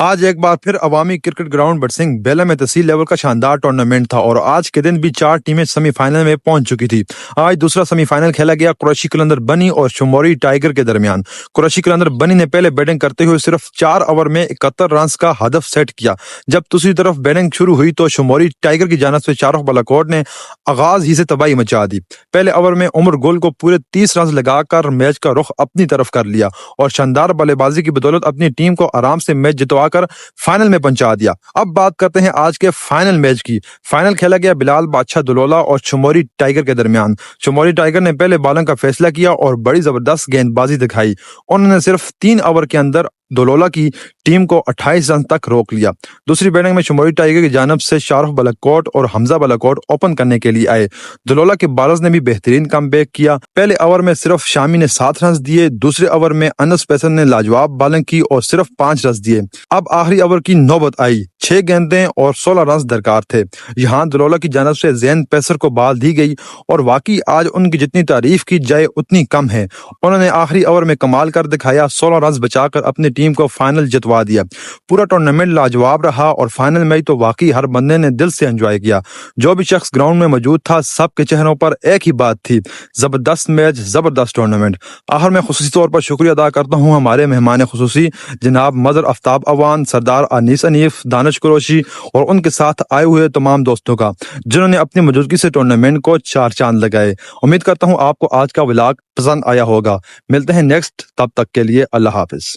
آج ایک بار پھر عوامی کرکٹ گراؤنڈ بٹسنگ بیلا میں تحصیل لیول کا شاندار ٹورنامنٹ تھا اور آج کے دن بھی 4 ٹیمیں سیمی فائنل میں پہنچ چکی تھی۔ آج دوسرا سیمی فائنل کھیلا گیا قریشی قلندر بنی اور شموری ٹائیگر کے درمیان۔ قریشی قلندر بنی نے پہلے بیٹنگ کرتے ہوئے صرف 4 اوور میں 71 رنز کا ہدف سیٹ کیا۔ جب دوسری طرف بیٹنگ شروع ہوئی تو شموری ٹائیگر کی جانب سے شاہ رخ بالاکوٹ نے آغاز ہی سے تباہی مچا دی۔ پہلے اوور میں عمر گل کو پورے 30 رنز لگا کر میچ کا رخ اپنی طرف کر لیا اور شاندار بلے بازی کی بدولت اپنی ٹیم کو آرام سے میچ جتوا کر فائنل میں پہنچا دیا۔ اب بات کرتے ہیں آج کے فائنل میچ کی۔ فائنل کھیلا گیا بلال بادشاہ دلولا اور شموری ٹائیگر کے درمیان۔ شموری ٹائیگر نے پہلے بالنگ کا فیصلہ کیا اور بڑی زبردست گیند بازی دکھائی۔ انہوں نے صرف 3 اوور کے اندر دلولا کی ٹیم کو 28 رن تک روک لیا۔ دوسری بیٹنگ میں شموری ٹائیگر کی جانب سے شاہ رخ بالاکوٹ اور حمزہ بالاکوٹ اوپن کرنے کے لیے آئے۔ دلولا کے بالرز نے بھی بہترین کم بیک کیا۔ پہلے اوور میں صرف شامی نے 7 رنز دیے، دوسرے اوور میں انس پیسر نے لاجواب بالنگ کی اور صرف 5 رنز دیے۔ اب آخری اوور کی نوبت آئی، 6 گیندیں اور 16 رنز درکار تھے۔ یہاں دلولا کی جانب سے زین پیسر کو بال دی گئی اور واقعی آج ان کی جتنی تعریف کی جائے اتنی کم ہے۔ انہوں نے آخری اوور میں کمال کر دکھایا، 16 رنز بچا کر اپنی ٹیم کو فائنل جتوا دیا۔ پورا ٹورنامنٹ لاجواب رہا اور فائنل میچ تو واقعی ہر بندے نے دل سے انجوائے کیا۔ جو بھی شخص گراؤنڈ میں موجود تھا سب کے چہروں پر ایک ہی بات تھی، زبردست میچ، زبردست ٹورنامنٹ۔ آخر میں خصوصی طور پر شکریہ ادا کرتا ہوں ہمارے مہمان خصوصی جناب مظہر آفتاب اعوان، سردار انیس انیف، دانش قریشی اور ان کے ساتھ آئے ہوئے تمام دوستوں کا، جنہوں نے اپنی موجودگی سے ٹورنامنٹ کو 4 چاند لگائے۔ امید کرتا ہوں آپ کو آج کا ولاگ پسند آیا ہوگا۔ ملتے ہیں نیکسٹ، تب تک کے لیے اللہ حافظ۔